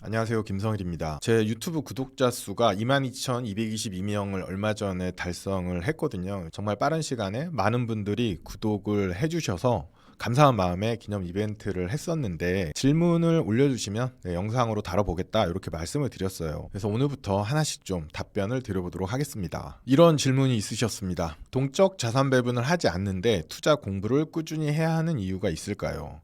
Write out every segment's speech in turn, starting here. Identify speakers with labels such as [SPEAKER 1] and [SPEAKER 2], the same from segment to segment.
[SPEAKER 1] 안녕하세요. 김성일입니다. 제 유튜브 구독자 수가 22,222명을 얼마 전에 달성을 했거든요. 정말 빠른 시간에 많은 분들이 구독을 해주셔서 감사한 마음에 기념 이벤트를 했었는데 질문을 올려주시면 영상으로 다뤄보겠다 이렇게 말씀을 드렸어요. 그래서 오늘부터 하나씩 좀 답변을 드려보도록 하겠습니다. 이런 질문이 있으셨습니다. 동적 자산 배분을 하지 않는데 투자 공부를 꾸준히 해야 하는 이유가 있을까요?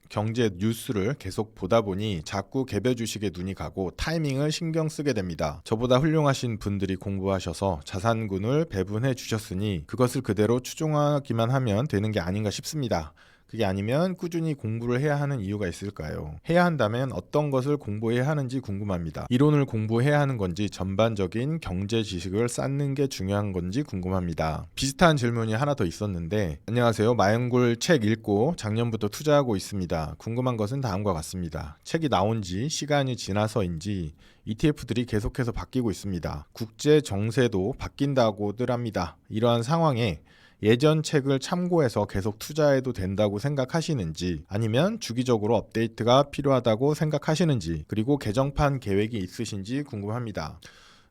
[SPEAKER 1] 경제 뉴스를 계속 보다 보니 자꾸 개별 주식에 눈이 가고 타이밍을 신경 쓰게 됩니다. 저보다 훌륭하신 분들이 공부하셔서 자산군을 배분해 주셨으니 그것을 그대로 추종하기만 하면 되는 게 아닌가 싶습니다. 그게 아니면 꾸준히 공부를 해야 하는 이유가 있을까요? 해야 한다면 어떤 것을 공부해야 하는지 궁금합니다. 이론을 공부해야 하는 건지 전반적인 경제 지식을 쌓는 게 중요한 건지 궁금합니다. 비슷한 질문이 하나 더 있었는데, 안녕하세요. 마연골 책 읽고 작년부터 투자하고 있습니다. 궁금한 것은 다음과 같습니다. 책이 나온 지 시간이 지나서인지 ETF들이 계속해서 바뀌고 있습니다. 국제 정세도 바뀐다고들 합니다. 이러한 상황에 예전 책을 참고해서 계속 투자해도 된다고 생각하시는지, 아니면 주기적으로 업데이트가 필요하다고 생각하시는지, 그리고 개정판 계획이 있으신지 궁금합니다.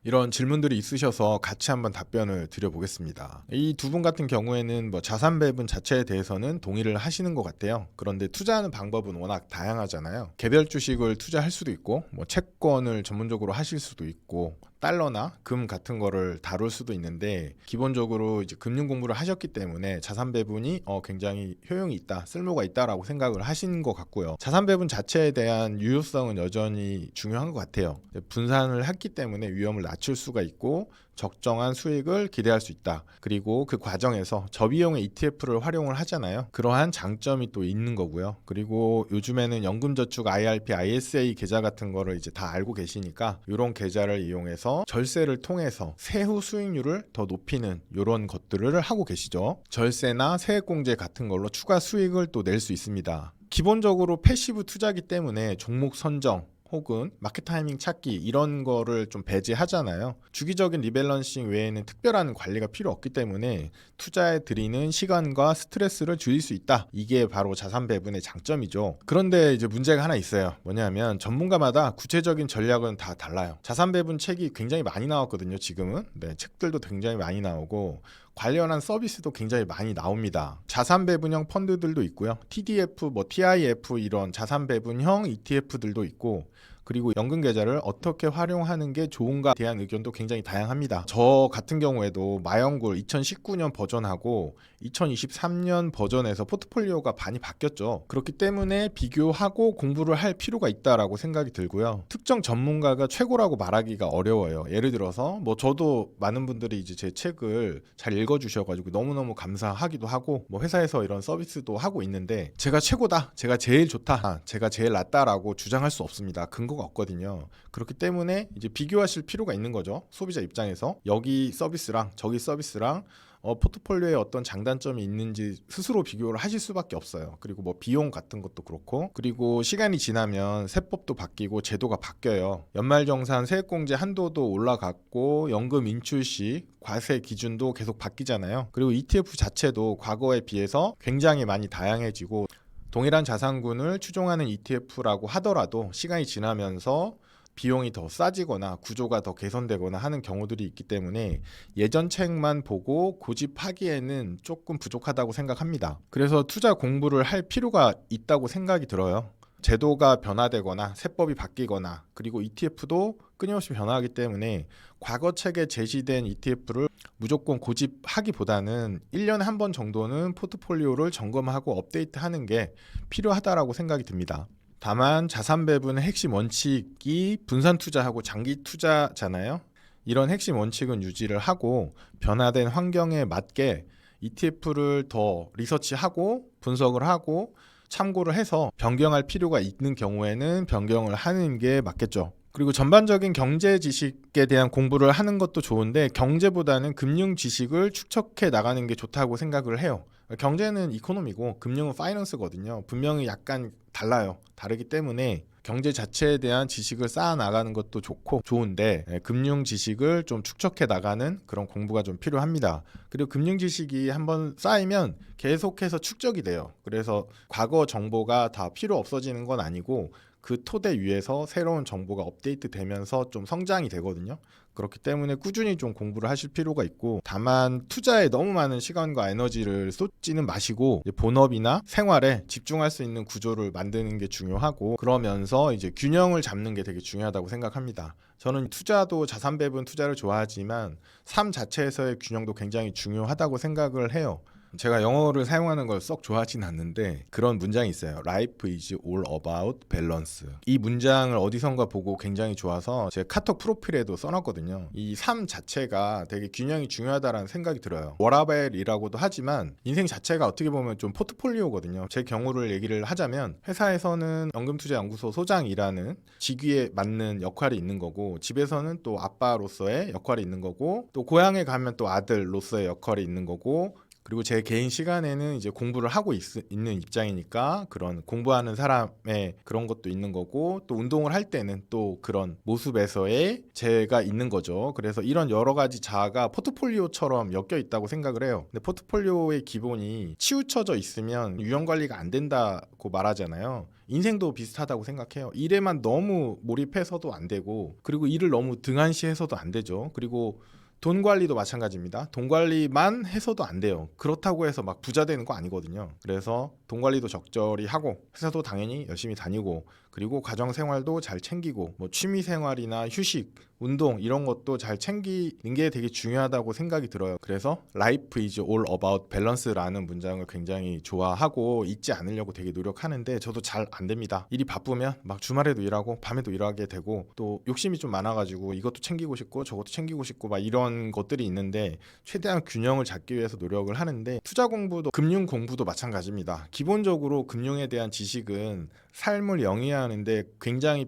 [SPEAKER 1] 이런 질문들이 있으셔서 같이 한번 답변을 드려보겠습니다. 이 두 분 같은 경우에는 자산 배분 자체에 대해서는 동의를 하시는 것 같아요. 그런데 투자하는 방법은 워낙 다양하잖아요. 개별 주식을 투자할 수도 있고, 채권을 전문적으로 하실 수도 있고, 달러나 금 같은 거를 다룰 수도 있는데, 기본적으로 이제 금융 공부를 하셨기 때문에 자산 배분이 굉장히 효용이 있다, 쓸모가 있다라고 생각을 하신 것 같고요. 자산 배분 자체에 대한 유효성은 여전히 중요한 것 같아요. 분산을 했기 때문에 위험을 낮출 수가 있고 적정한 수익을 기대할 수 있다. 그리고 그 과정에서 저비용의 ETF를 활용을 하잖아요. 그러한 장점이 또 있는 거고요. 그리고 요즘에는 연금저축 IRP, ISA 계좌 같은 거를 이제 다 알고 계시니까 이런 계좌를 이용해서 절세를 통해서 세후 수익률을 더 높이는 이런 것들을 하고 계시죠. 절세나 세액공제 같은 걸로 추가 수익을 또 낼 수 있습니다. 기본적으로 패시브 투자기 때문에 종목 선정 혹은 마켓 타이밍 찾기 이런 거를 좀 배제하잖아요. 주기적인 리밸런싱 외에는 특별한 관리가 필요 없기 때문에 투자에 들이는 시간과 스트레스를 줄일 수 있다. 이게 바로 자산 배분의 장점이죠. 그런데 이제 문제가 하나 있어요. 뭐냐면 전문가마다 구체적인 전략은 다 달라요. 자산 배분 책이 굉장히 많이 나왔거든요. 지금은 책들도 굉장히 많이 나오고 관련한 서비스도 굉장히 많이 나옵니다. 자산 배분형 펀드들도 있고요. TDF, TIF 이런 자산 배분형 ETF들도 있고, 그리고 연금 계좌를 어떻게 활용하는 게 좋은가에 대한 의견도 굉장히 다양합니다. 저 같은 경우에도 마연골 2019년 버전하고 2023년 버전에서 포트폴리오가 많이 바뀌었죠. 그렇기 때문에 비교하고 공부를 할 필요가 있다라고 생각이 들고요. 특정 전문가가 최고라고 말하기가 어려워요. 예를 들어서 저도 많은 분들이 이제 제 책을 잘 읽어주셔가지고 너무너무 감사하기도 하고, 회사에서 이런 서비스도 하고 있는데 제가 최고다, 제가 제일 좋다, 제가 제일 낫다라고 주장할 수 없습니다. 근거가 없거든요. 그렇기 때문에 이제 비교하실 필요가 있는 거죠. 소비자 입장에서 여기 서비스랑 저기 서비스랑 포트폴리오에 어떤 장단점이 있는지 스스로 비교를 하실 수밖에 없어요. 그리고 비용 같은 것도 그렇고, 그리고 시간이 지나면 세법도 바뀌고 제도가 바뀌어요. 연말정산 세액공제 한도도 올라갔고 연금 인출 시 과세 기준도 계속 바뀌잖아요. 그리고 ETF 자체도 과거에 비해서 굉장히 많이 다양해지고, 동일한 자산군을 추종하는 ETF라고 하더라도 시간이 지나면서 비용이 더 싸지거나 구조가 더 개선되거나 하는 경우들이 있기 때문에 예전 책만 보고 고집하기에는 조금 부족하다고 생각합니다. 그래서 투자 공부를 할 필요가 있다고 생각이 들어요. 제도가 변화되거나 세법이 바뀌거나, 그리고 ETF도 끊임없이 변화하기 때문에 과거 책에 제시된 ETF를 무조건 고집하기보다는 1년에 한 번 정도는 포트폴리오를 점검하고 업데이트하는 게 필요하다라고 생각이 듭니다. 다만 자산 배분의 핵심 원칙이 분산 투자하고 장기 투자잖아요. 이런 핵심 원칙은 유지를 하고 변화된 환경에 맞게 ETF를 더 리서치하고 분석을 하고 참고를 해서 변경할 필요가 있는 경우에는 변경을 하는 게 맞겠죠. 그리고 전반적인 경제 지식에 대한 공부를 하는 것도 좋은데 경제보다는 금융 지식을 축적해 나가는 게 좋다고 생각을 해요. 경제는 이코노미고 금융은 파이낸스거든요. 분명히 약간 달라요. 다르기 때문에 경제 자체에 대한 지식을 쌓아 나가는 것도 좋고 좋은데, 금융 지식을 좀 축적해 나가는 그런 공부가 좀 필요합니다. 그리고 금융 지식이 한번 쌓이면 계속해서 축적이 돼요. 그래서 과거 정보가 다 필요 없어지는 건 아니고 그 토대 위에서 새로운 정보가 업데이트 되면서 좀 성장이 되거든요. 그렇기 때문에 꾸준히 좀 공부를 하실 필요가 있고, 다만 투자에 너무 많은 시간과 에너지를 쏟지는 마시고 이제 본업이나 생활에 집중할 수 있는 구조를 만드는 게 중요하고, 그러면서 이제 균형을 잡는 게 되게 중요하다고 생각합니다. 저는 투자도 자산 배분 투자를 좋아하지만 삶 자체에서의 균형도 굉장히 중요하다고 생각을 해요. 제가 영어를 사용하는 걸 썩 좋아하진 않는데 그런 문장이 있어요. Life is all about balance. 이 문장을 어디선가 보고 굉장히 좋아서 제 카톡 프로필에도 써놨거든요. 이 삶 자체가 되게 균형이 중요하다는 생각이 들어요. 워라벨이라고도 하지만 인생 자체가 어떻게 보면 좀 포트폴리오거든요. 제 경우를 얘기를 하자면 회사에서는 연금투자연구소 소장이라는 직위에 맞는 역할이 있는 거고, 집에서는 또 아빠로서의 역할이 있는 거고, 또 고향에 가면 또 아들로서의 역할이 있는 거고, 그리고 제 개인 시간에는 이제 공부를 하고 있는 입장이니까 그런 공부하는 사람의 그런 것도 있는 거고, 또 운동을 할 때는 또 그런 모습에서의 제가 있는 거죠. 그래서 이런 여러 가지 자아가 포트폴리오처럼 엮여 있다고 생각을 해요. 근데 포트폴리오의 기본이 치우쳐져 있으면 유형 관리가 안 된다고 말하잖아요. 인생도 비슷하다고 생각해요. 일에만 너무 몰입해서도 안 되고, 그리고 일을 너무 등한시해서도 안 되죠. 그리고 돈 관리도 마찬가지입니다. 돈 관리만 해서도 안 돼요. 그렇다고 해서 막 부자 되는 거 아니거든요. 그래서 돈 관리도 적절히 하고, 회사도 당연히 열심히 다니고, 그리고 가정 생활도 잘 챙기고, 뭐 취미 생활이나 휴식, 운동 이런 것도 잘 챙기는 게 되게 중요하다고 생각이 들어요. 그래서 Life is all about balance라는 문장을 굉장히 좋아하고 잊지 않으려고 되게 노력하는데, 저도 잘 안 됩니다. 일이 바쁘면 막 주말에도 일하고 밤에도 일하게 되고, 또 욕심이 좀 많아가지고 이것도 챙기고 싶고 저것도 챙기고 싶고 막 이런 것들이 있는데, 최대한 균형을 잡기 위해서 노력을 하는데, 투자 공부도 금융 공부도 마찬가지입니다. 기본적으로 금융에 대한 지식은 삶을 영위하는데 굉장히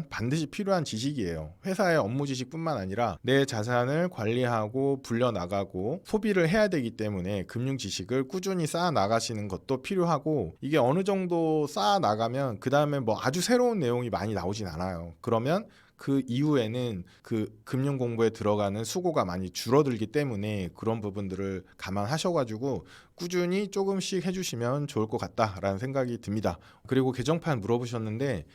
[SPEAKER 1] 반드시 필요한 지식이에요. 회사의 업무 지식뿐만 아니라 내 자산을 관리하고 불려나가고 소비를 해야 되기 때문에 금융 지식을 꾸준히 쌓아 나가시는 것도 필요하고, 이게 어느 정도 쌓아 나가면 그 다음에 뭐 아주 새로운 내용이 많이 나오진 않아요. 그러면 그 이후에는 그 금융 공부에 들어가는 수고가 많이 줄어들기 때문에 그런 부분들을 감안하셔가지고 꾸준히 조금씩 해주시면 좋을 것 같다라는 생각이 듭니다. 그리고 개정판 물어보셨는데,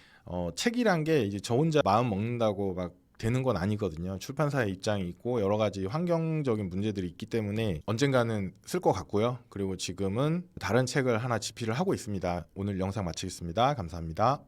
[SPEAKER 1] 책이란 게 이제 저 혼자 마음 먹는다고 막 되는 건 아니거든요. 출판사의 입장이 있고 여러 가지 환경적인 문제들이 있기 때문에 언젠가는 쓸 것 같고요. 그리고 지금은 다른 책을 하나 집필을 하고 있습니다. 오늘 영상 마치겠습니다. 감사합니다.